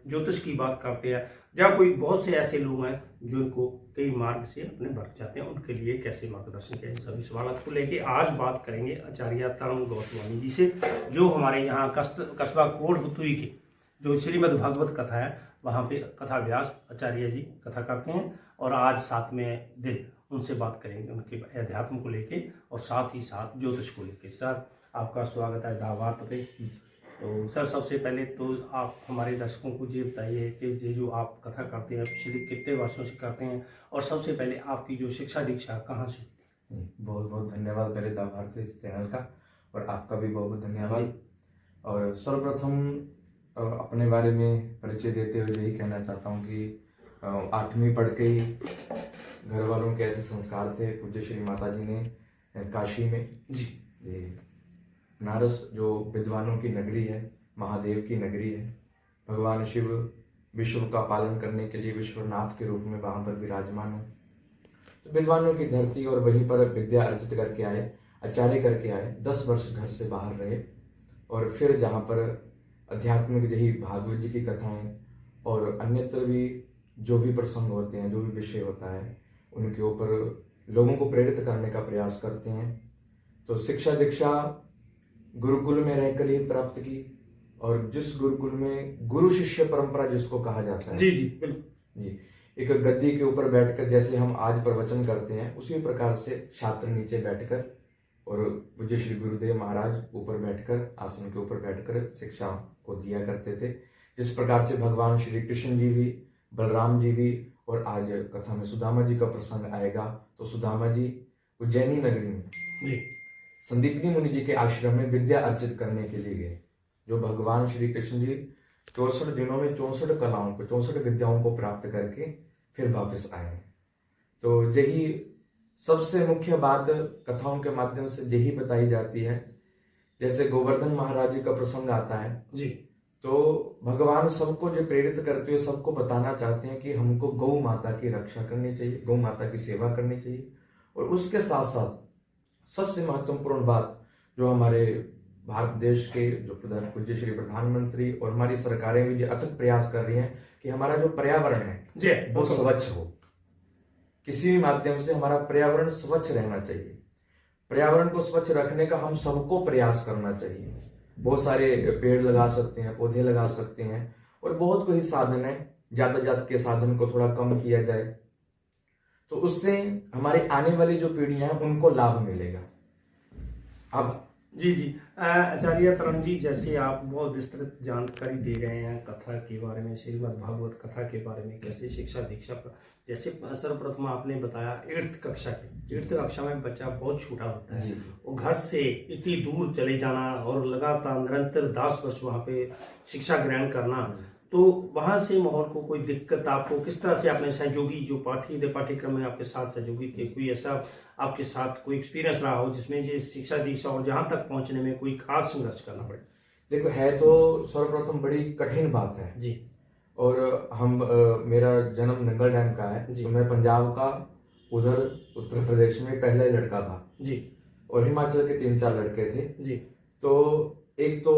ज्योतिष की बात करते हैं, या कोई बहुत से ऐसे लोग हैं जिनको कई मार्ग से अपने भटक जाते हैं, उनके लिए कैसे मार्गदर्शन किया, इन सभी सवालों को लेके आज बात करेंगे आचार्य तरुण गोस्वामी जी से, जो हमारे यहाँ कस्बा कोटपुतली की जो श्रीमद् भागवत कथा है वहाँ पे कथा व्यास आचार्य जी कथा करते हैं, और आज 7वें दिन उनसे बात करेंगे उनके अध्यात्म को लेके और साथ ही साथ ज्योतिष को लेके। सर, आपका स्वागत है दावत पे। तो सर, सबसे पहले तो आप हमारे दर्शकों को ये बताइए कि ये जो आप कथा करते हैं पिछले कितने वर्षों से करते हैं, और सबसे पहले आपकी जो शिक्षा दीक्षा कहाँ से? बहुत बहुत धन्यवाद मेरे दावत इस चैनल का, और आपका भी बहुत बहुत धन्यवाद। और सर्वप्रथम अपने बारे में परिचय देते हुए यही कहना चाहता हूँ कि 8वीं पढ़ के ही घर वालों के ऐसे संस्कार थे। पूज्य श्री माता जी ने काशी में जी ये बनारस जो विद्वानों की नगरी है, महादेव की नगरी है, भगवान शिव विश्व का पालन करने के लिए विश्वनाथ के रूप में वहाँ पर विराजमान है। तो विद्वानों की धरती, और वहीं पर विद्या अर्जित करके आए, आचार्य करके आए, 10 वर्ष घर से बाहर रहे, और फिर जहाँ पर आध्यात्मिक यही भागवत जी की कथाएं और अन्यत्र भी जो भी प्रसंग होते हैं, जो भी विषय होता है, उनके ऊपर लोगों को प्रेरित करने का प्रयास करते हैं। तो शिक्षा दीक्षा गुरुकुल में रहकर ही प्राप्त की, और जिस गुरुकुल में गुरु शिष्य परंपरा जिसको कहा जाता है, जी जी बिल्कुल जी, एक गद्दी के ऊपर बैठकर जैसे हम आज प्रवचन करते हैं, उसी प्रकार से छात्र नीचे बैठकर और पूज्य श्री गुरुदेव महाराज ऊपर बैठकर, आसन के ऊपर बैठकर शिक्षा को दिया करते थे। जिस प्रकार से भगवान श्री कृष्ण जी भी, बलराम जी भी, और आज कथा में सुदामा जी का प्रसंग आएगा, तो सुदामा जी उज्जैनी नगरी में जी संदीपनी मुनि जी के आश्रम में विद्या अर्जित करने के लिए गए। जो भगवान श्री कृष्ण जी 64 दिनों में 64 कलाओं को, 64 विद्याओं को प्राप्त करके फिर वापस आए। तो यही सबसे मुख्य बात कथाओं के माध्यम से यही बताई जाती है। जैसे गोवर्धन महाराज जी का प्रसंग आता है जी, तो भगवान सबको जो प्रेरित करते हुए सबको बताना चाहते हैं कि हमको गौ माता की रक्षा करनी चाहिए, गौ माता की सेवा करनी चाहिए। और उसके साथ साथ सबसे महत्वपूर्ण बात जो हमारे भारत देश के जो पूज्य श्री प्रधानमंत्री और हमारी सरकारें भी अथक प्रयास कर रही हैं कि हमारा जो पर्यावरण है वो स्वच्छ हो। किसी भी माध्यम से हमारा पर्यावरण स्वच्छ रहना चाहिए। पर्यावरण को स्वच्छ रखने का हम सबको प्रयास करना चाहिए। बहुत सारे पेड़ लगा सकते हैं, पौधे लगा सकते हैं, और बहुत कोई साधन है, यातायात के साधन को थोड़ा कम किया जाए, तो उससे हमारी आने वाली जो पीढ़ियां हैं उनको लाभ मिलेगा। अब जी जी आचार्य तरुण जी, जैसे आप बहुत विस्तृत जानकारी दे रहे हैं कथा के बारे में, श्रीमद् भागवत कथा के बारे में, कैसे शिक्षा दीक्षा पर, जैसे सर्वप्रथम आपने बताया 8th कक्षा की, 8th कक्षा में बच्चा बहुत छोटा होता है, और घर से इतनी दूर चले जाना और लगातार निरंतर 10 वर्ष वहाँ पे शिक्षा ग्रहण करना, तो वहां से माहौल को कोई दिक्कत आपको किस तरह से आपने सहयोगी जो पाठ्यक्रम में आपके साथ सहयोगी थे, कोई ऐसा आपके साथ कोई एक्सपीरियंस रहा हो जिसमें ये शिक्षा दीक्षा और जहां तक पहुंचने में कोई खास संघर्ष करना पड़े? देखो, है तो सर्वप्रथम बड़ी कठिन बात है जी। और मेरा जन्म नंगल डैम का है, तो मैं पंजाब का उधर उत्तर प्रदेश में पहला ही लड़का था जी, और हिमाचल के 3-4 लड़के थे जी। तो एक तो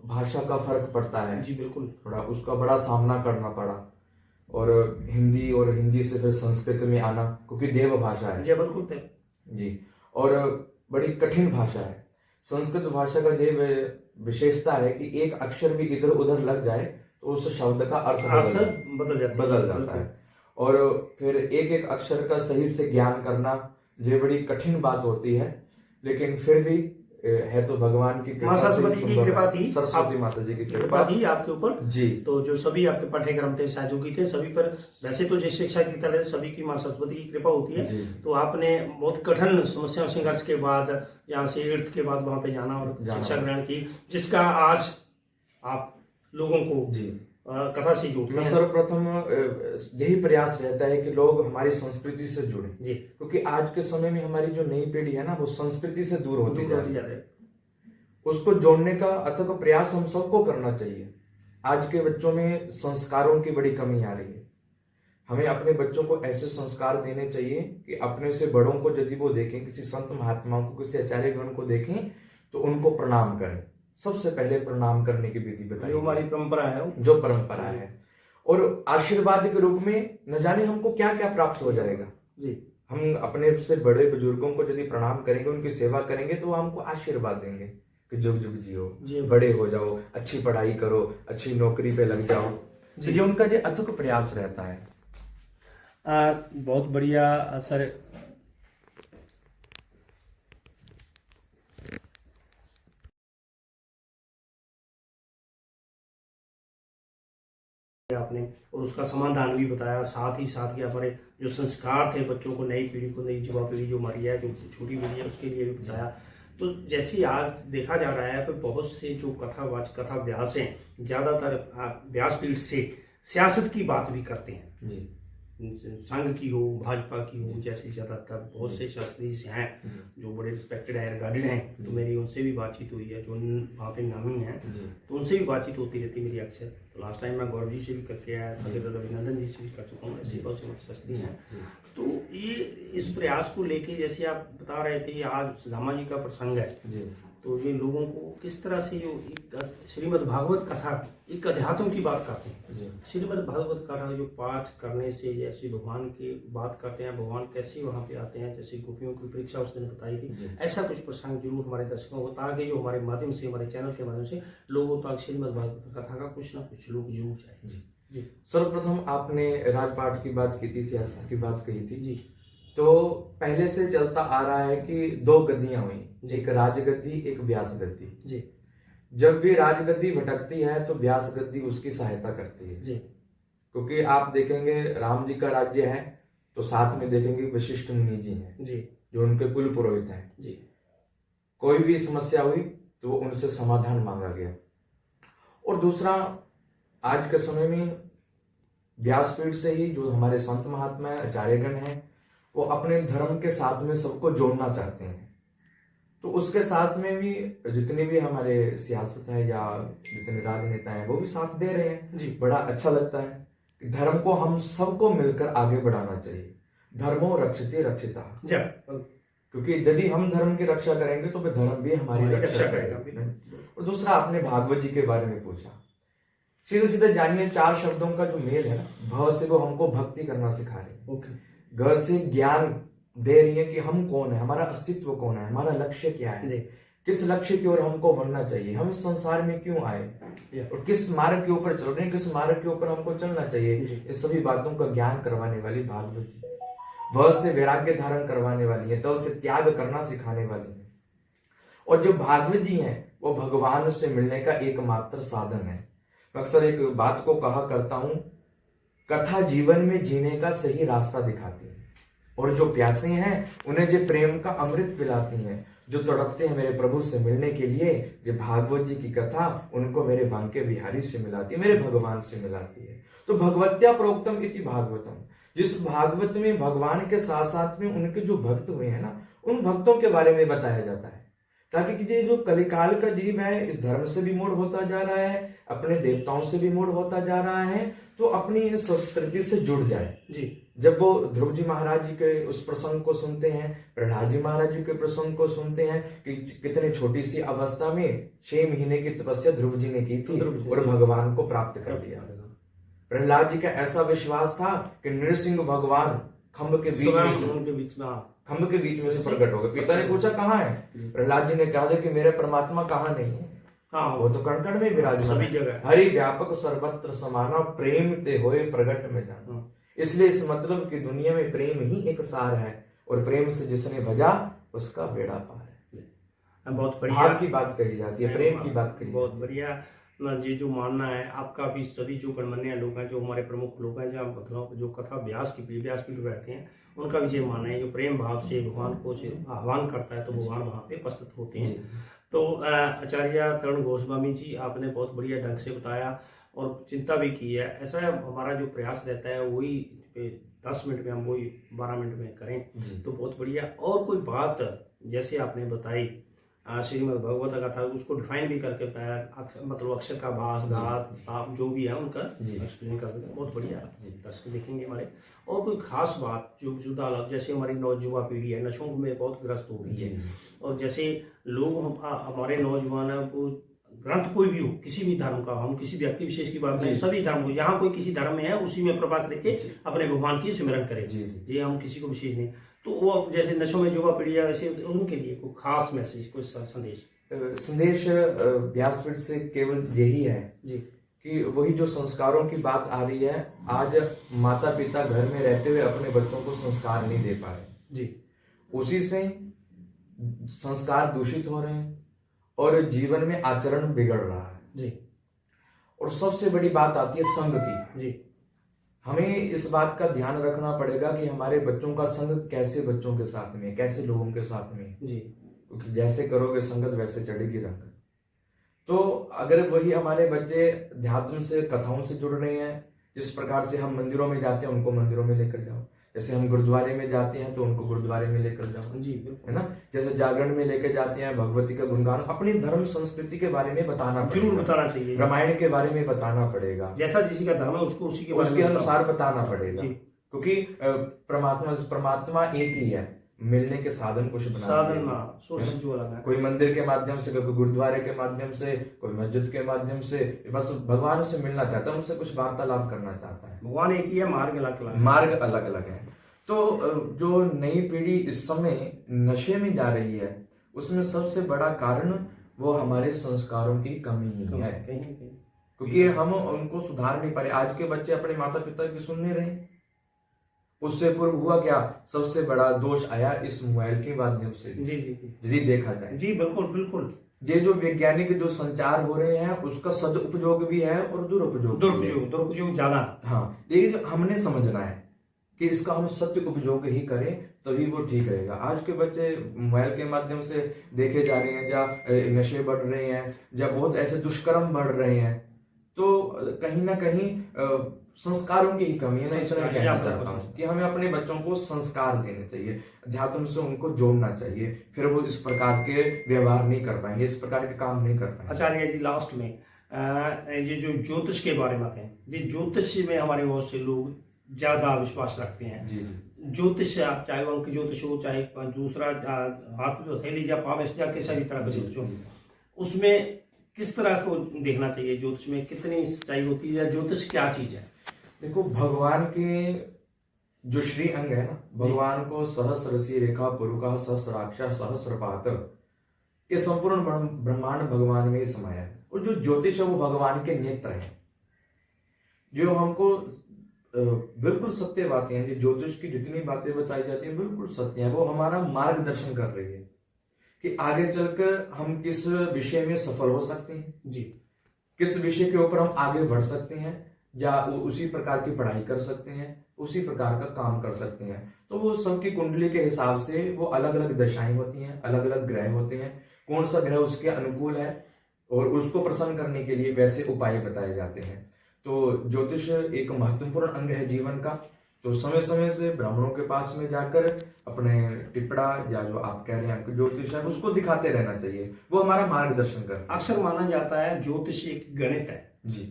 भाषा का फर्क पड़ता है जी बिल्कुल, थोड़ा उसका बड़ा सामना करना पड़ा, और हिंदी से फिर संस्कृत में आना, क्योंकि देव भाषा है। जी बिल्कुल जी, और बड़ी कठिन भाषा है। संस्कृत भाषा का ये विशेषता है कि एक अक्षर भी इधर उधर लग जाए तो उस शब्द का अर्थ बदल जाता है, और फिर एक एक अक्षर का सही से ज्ञान करना ये बड़ी कठिन बात होती है। लेकिन फिर भी है तो भगवान की कृपा, सरस्वती की कृपा थी, सरस्वती माता जी की कृपा थी आपके ऊपर जी। तो जो सभी आपके पाठ्यक्रम थे, सहयोगी थे, सभी पर वैसे तो जिस शिक्षा की तरह सभी की माँ सरस्वती की कृपा होती है, तो आपने बहुत कठिन समस्या संघर्ष के बाद यहाँ से 8th के बाद वहां पे जाना और शिक्षा ग्रहण की, जिसका आज आप लोगों को जी कथा से जोड़ते हैं। सर्वप्रथम यही प्रयास रहता है कि लोग हमारी संस्कृति से जुड़े, क्योंकि आज के समय में हमारी जो नई पीढ़ी है ना, वो संस्कृति से दूर होती जा रही है। उसको जोड़ने का अथक प्रयास हम सबको करना चाहिए। आज के बच्चों में संस्कारों की बड़ी कमी आ रही है। हमें अपने बच्चों को ऐसे संस्कार देने चाहिए कि अपने से बड़ों को यदि वो देखें, किसी संत महात्माओं को, किसी आचार्य गण को देखें तो उनको प्रणाम करें, सबसे पहले प्रणाम करने की विधि बताई, जो हमारी परंपरा है, जो परंपरा है। और आशीर्वाद के रूप में न जाने हमको क्या क्या प्राप्त हो जाएगा जी। हम अपने से बड़े बुजुर्गों को यदि प्रणाम करेंगे, उनकी सेवा करेंगे, तो वो हमको आशीर्वाद देंगे कि जुग जुग जियो, बड़े हो जाओ, अच्छी पढ़ाई करो, अच्छी नौकरी पे लग जाओ। तो ये उनका जो अथक प्रयास रहता है। बहुत बढ़िया सर। आपने और उसका समाधान भी बताया, साथ ही हमारे जो संस्कार थे बच्चों को, नई पीढ़ी को, नई युवा पीढ़ी जो हमारी है, जो छोटी पीढ़ी है, उसके लिए भी बताया। तो जैसे आज देखा जा रहा है कि बहुत से जो कथा व्यास हैं, ज्यादातर व्यासपीठ से सियासत की बात भी करते हैं जी। संघ की हो, भाजपा की हो, जैसे ज्यादातर बहुत से शास्त्री से हैं जो बड़े रिस्पेक्टेड है, रिगार्डेड हैं। तो मेरी उनसे भी बातचीत हुई है, जो वहाँ पे नामी हैं, तो उनसे भी बातचीत होती रहती मेरी अक्सर। तो लास्ट टाइम मैं गौरव जी से भी करके आया, रविनंदन जी से भी कर चुका हूँ, ऐसी बहुत सी शास्त्री हैं। तो ये इस प्रयास को लेके, जैसे आप बता रहे थे, आज सुदामा जी का प्रसंग है, तो ये लोगों को किस तरह से जो एक श्रीमद् भागवत कथा, एक अध्यात्म की बात करते हैं, श्रीमद् भागवत कथा जो पाठ करने से, जैसे भगवान की बात करते हैं, भगवान कैसे वहाँ पे आते हैं, जैसे गोपियों की परीक्षा उस दिन बताई थी, ऐसा कुछ प्रसंग जरूर हमारे दर्शकों को, ताकि जो हमारे माध्यम से, हमारे चैनल के माध्यम से लोगों तक श्रीमद् भागवत कथा का कुछ ना कुछ लोग जरूर चाहे। जी। सर्वप्रथम आपने राजपाट की बात की थी, सियासत की बात कही थी जी। तो पहले से चलता आ रहा है कि दो गद्दियां हुई, एक राजगद्दी, एक व्यास गद्दी। जी। जब भी राजगद्दी भटकती है तो व्यास गद्दी उसकी सहायता करती है। जी। क्योंकि आप देखेंगे राम जी का राज्य है तो साथ में देखेंगे वशिष्ठ मुनि जी हैं जी, जो उनके कुल पुरोहित हैं जी। कोई भी समस्या हुई तो उनसे समाधान मांगा गया। और दूसरा, आज के समय में व्यासपीठ से ही जो हमारे संत महात्मा आचार्यगण हैं, वो अपने धर्म के साथ में सबको जोड़ना चाहते हैं। तो उसके साथ में भी जितने भी हमारे सियासत है या जितने राजनेता हैं वो भी साथ दे रहे हैं जी। बड़ा अच्छा लगता है कि धर्म को हम सबको मिलकर आगे बढ़ाना चाहिए। धर्मो रक्षते रक्षिता, क्योंकि यदि हम धर्म की रक्षा करेंगे तो धर्म भी हमारी रक्षा करेगा। और दूसरा, आपने भागवत जी के बारे में पूछा, सीधे सीधे जानिए, 4 शब्दों का जो मेल है ना, भ से वो हमको भक्ति करना सिखा रहे हैं, ग से ज्ञान दे रही है कि हम कौन है, हमारा अस्तित्व कौन है, हमारा लक्ष्य क्या है, किस लक्ष्य की ओर हमको बढ़ना चाहिए, हम इस संसार में क्यों आए और किस मार्ग के ऊपर चल रहे हैं, किस मार्ग के ऊपर हमको चलना चाहिए। इस सभी बातों का ज्ञान करवाने वाली भागवत जी। व से वैराग्य धारण करवाने वाली है, त से त्याग करना सिखाने वाली है। और जो भागवत जी हैं वो भगवान से मिलने का एकमात्र साधन है। अक्सर एक बात को कहा करता हूं, कथा जीवन में जीने का सही रास्ता दिखाती है, और जो प्यासे हैं उन्हें जो प्रेम का अमृत पिलाती हैं, जो तड़पते हैं मेरे प्रभु से मिलने के लिए, जो भागवत जी की कथा उनको मेरे बांके बिहारी से मिलाती है, मेरे भगवान से मिलाती है। तो भगवत्या प्रोक्तम इति भागवतम, जिस भागवत में भगवान के साथ साथ में उनके जो भक्त हुए हैं ना, उन भक्तों के बारे में बताया जाता है, ताकि ये जो कलिकाल का जीव है इस धर्म से भी मूढ़ होता जा रहा है, अपने देवताओं से भी मूढ़ होता जा रहा है, तो अपनी इस संस्कृति से जुड़ जाए जी। जब वो ध्रुव जी महाराज जी के उस प्रसंग को सुनते हैं, प्रहलाद जी महाराज जी के प्रसंग को सुनते हैं कि कितनी छोटी सी अवस्था में 6 महीने की तपस्या ध्रुव जी ने की थी और भगवान को प्राप्त कर लिया। प्रहलाद जी का ऐसा विश्वास था कि नृसिंह भगवान खम्भ के बीच में से प्रकट हो गए। पिता ने पूछा कहाँ है, प्रहलाद जी ने कहा कि मेरे परमात्मा कहाँ नहीं है, वो तो कण में विराजमान है, हरि व्यापक सर्वत्र समाना, प्रेम ते होए प्रगट में जाना। इसलिए इस मतलब की दुनिया में प्रेम ही एक सार है, और प्रेम से जिसने भजा उसका बेड़ा पार है। बहुत बढ़िया की बात कही जाती है, प्रेम की बात कही, बहुत बढ़िया। ये जो मानना है आपका भी, सभी जो गणमान्य लोग हैं, जो हमारे प्रमुख लोग हैं, जहाँ जो कथा व्यासपीठ बैठते हैं, उनका भी ये मानना है, जो प्रेम भाव से भगवान को आह्वान करता है तो भगवान वहाँ पे उपस्थित होते हैं। तो आचार्य तरुण गोस्वामी जी, आपने बहुत बढ़िया ढंग से बताया और चिंता भी की है। ऐसा है, हमारा जो प्रयास रहता है वही 10 मिनट में हम वही 12 मिनट में करें, तो बहुत बढ़िया। और कोई बात जैसे आपने बताई श्रीमद् भगवत कथा, उसको डिफाइन भी करके बताया, मतलब अक्षर का भास, घात, साप जो भी है उनका एक्सप्लेन कर देते, बहुत बढ़िया दर्शक देखेंगे हमारे। और कोई खास बात जो जुदा अलग, जैसे हमारी नौजुवा पीढ़ी है नशों में बहुत ग्रस्त हो रही है, और जैसे लोग हमारे नौजवान हैं वो ग्रंथ कोई भी हो, किसी भी धर्म का, हम किसी व्यक्ति विशेष की बात नहीं, सभी धर्म को, यहाँ कोई किसी धर्म में है उसी में प्रभात करके अपने भगवान की सिमरन करें। ये हम किसी को विशेष नहीं। तो वो जैसे नशों में युवा पीढ़ी है, वैसे उनके लिए कोई खास मैसेज, कोई संदेश व्यासपीठ से केवल यही है जी कि वही जो संस्कारों की बात आ रही है, आज माता पिता घर में रहते हुए अपने बच्चों को संस्कार नहीं दे पा रहे जी, उसी से संस्कार दूषित हो रहे हैं और जीवन में आचरण बिगड़ रहा है जी। और सबसे बड़ी बात आती है संघ की जी। हमें इस बात का ध्यान रखना पड़ेगा कि हमारे बच्चों का संग कैसे बच्चों के साथ में, कैसे लोगों के साथ में जी, क्योंकि जैसे करोगे संगत वैसे चढ़ेगी रंगत। तो अगर वही हमारे बच्चे ध्यात्म से, कथाओं से जुड़ रहे हैं, जिस प्रकार से हम मंदिरों में जाते हैं उनको मंदिरों में लेकर जाओ, जैसे हम गुरुद्वारे में जाते हैं तो उनको गुरुद्वारे में लेकर जाओ जी, है ना, जैसे जागरण में लेकर जाते हैं भगवती का गुणगान, अपनी धर्म संस्कृति के बारे में बताना जरूर बताना चाहिए, रामायण के बारे में बताना पड़ेगा, जैसा जिसी का धर्म है उसको उसी के उसके अनुसार बताना पड़ेगा, क्योंकि परमात्मा एक ही है, मिलने के साधन कुछ बना, कोई मंदिर के माध्यम से, कोई गुरुद्वारे के माध्यम से, कोई मस्जिद के माध्यम से, बस भगवान से मिलना चाहता है, उनसे कुछ वार्तालाप करना चाहता है। भगवान एक ही है, मार्ग अलग अलग है। तो जो नई पीढ़ी इस समय नशे में जा रही है, उसमें सबसे बड़ा कारण वो हमारे संस्कारों की कमी ही है, क्योंकि हम उनको सुधार नहीं पा रहे। आज के बच्चे अपने माता पिता की सुन नहीं रहे। उससे पूर्व हुआ क्या, सबसे बड़ा दोष आया इस मोबाइल के माध्यम से। यदि देखा जाए, जी बिल्कुल बिल्कुल, ये जो वैज्ञानिक जो संचार हो रहे हैं उसका सदुपयोग भी है और दुरुपयोग ज्यादा। हाँ, लेकिन हमने समझना है कि इसका हम सत्य उपयोग ही करें तभी वो ठीक रहेगा। आज के बच्चे मोबाइल के माध्यम से देखे जा रहे हैं, जहाँ नशे बढ़ रहे हैं, जहाँ बहुत ऐसे दुष्कर्म बढ़ रहे हैं, तो कहीं ना कहीं संस्कारों की ही कमी है। मैं इतना कहना चाहता हूँ कि हमें अपने बच्चों को संस्कार देने चाहिए, अध्यात्म से उनको जोड़ना चाहिए, फिर वो इस प्रकार के व्यवहार नहीं कर पाएंगे, इस प्रकार के काम नहीं कर पाएंगे। आचार्य जी, लास्ट में ये जो ज्योतिष के बारे में आते हैं, ये ज्योतिष में हमारे बहुत से लोग ज्यादा विश्वास रखते हैं। जी। ज्योतिष, चाहे वो अंक ज्योतिष हो, चाहे दूसरा हाथ हथेली या पावस या किसी भी तरह का ज्योतिष हो, उसमें किस तरह को देखना चाहिए? ज्योतिष में कितनी सच्चाई होती है? ज्योतिष क्या चीज है? देखो, भगवान के जो श्री अंग है ना, भगवान को सहस्रसी रेखा पुरुषा सहस्राक्षा सहस्रपात, ये संपूर्ण ब्रह्मांड भगवान में ही समाया है। और जो ज्योतिष है वो भगवान के नेत्र है, जो हमको बिल्कुल सत्य बातें हैं। जो ज्योतिष की जितनी बातें बताई जाती हैं बिल्कुल सत्य है, वो हमारा मार्गदर्शन कर रही है कि आगे चलकर हम किस विषय में सफल हो सकते हैं जी, किस विषय के ऊपर हम आगे बढ़ सकते हैं, या उसी प्रकार की पढ़ाई कर सकते हैं, उसी प्रकार का काम कर सकते हैं। तो वो सबकी कुंडली के हिसाब से वो अलग अलग दशाएं होती हैं, अलग अलग ग्रह होते हैं, कौन सा ग्रह उसके अनुकूल है और उसको प्रसन्न करने के लिए वैसे उपाय बताए जाते हैं। तो ज्योतिष एक महत्वपूर्ण अंग है जीवन का। तो समय समय से ब्राह्मणों के पास में जाकर अपने टिप्पड़ा या जो आप कह रहे हैं ज्योतिष है उसको दिखाते रहना चाहिए, वो हमारा मार्गदर्शन कर। अक्सर माना जाता है ज्योतिष एक गणित है जी,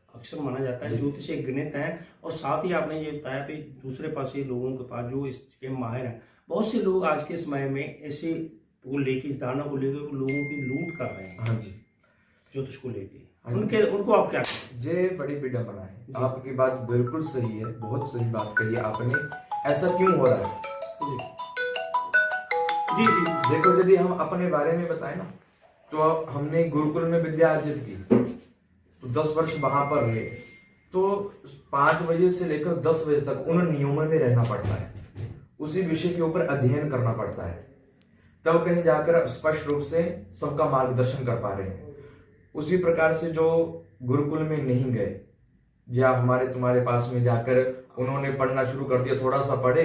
अक्सर माना जाता है ज्योतिष एक गणित है। और साथ ही आपने ये बताया कि दूसरे पास लोगों के पास जो इसके माहिर हैं, बहुत से लोग आज के समय में ऐसे वो लेके, इस धारणा को लेकर लोगों की लूट कर रहे हैं। हाँ जी, ज्योतिष को लेके उनको आप क्या कहें? ये बड़ी विडंबना है। आपकी बात बिल्कुल सही है, बहुत सही बात कही है आपने। ऐसा क्यों हो रहा है? जी जी, देखो, यदि हम अपने बारे में बताएं ना, तो हमने गुरुकुल में विद्या अर्जित की, तो 10 वर्ष वहां पर रहे, तो 5 बजे से लेकर 10 बजे तक उन नियमों में रहना पड़ता है, उसी विषय के ऊपर अध्ययन करना पड़ता है, तब कहीं जाकर स्पष्ट रूप से सबका मार्गदर्शन कर पा रहे हैं। उसी प्रकार से जो गुरुकुल में नहीं गए, या हमारे तुम्हारे पास में जाकर उन्होंने पढ़ना शुरू कर दिया, थोड़ा सा पढ़े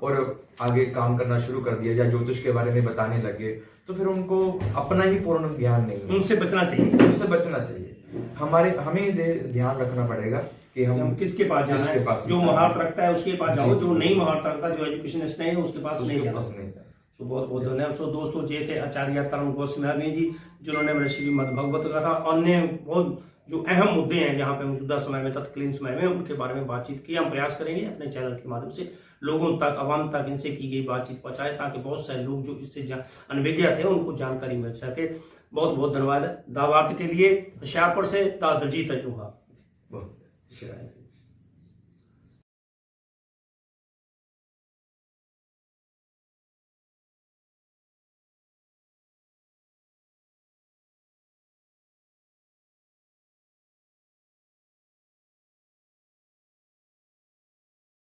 और आगे काम करना शुरू कर दिया, या ज्योतिष के बारे में बताने लगे, तो फिर उनको अपना ही पूर्ण ज्ञान नहीं है। उनसे बचना चाहिए। हमें ध्यान रखना पड़ेगा कि हम किसके पास जाना है। जो महारत रखता है उसके पास जाओ, जो नहीं महारत रखता, जो एजुकेशनिस्ट नहीं है उसके पास नहीं जाना। तो बहुत बहुत धन्यवाद। सो दोस्तों, ये थे आचार्य तरंग गोस्वामी जी, जिन्होंने मेरे श्रीमद् भगवत कथा अन्य बहुत जो अहम मुद्दे हैं जहाँ पे मौजूदा समय में, तत्कालीन समय में, उनके बारे में बातचीत की। हम प्रयास करेंगे अपने चैनल के माध्यम से लोगों तक, आवाम तक इनसे की गई बातचीत पहुंचाए, ताकि बहुत सारे लोग जो इससे अनभिज्ञ थे उनको जानकारी मिल सके। बहुत बहुत धन्यवाद दावार्थ के लिए। होशियारपुर से दा दलजीत अजनूहा। बहुत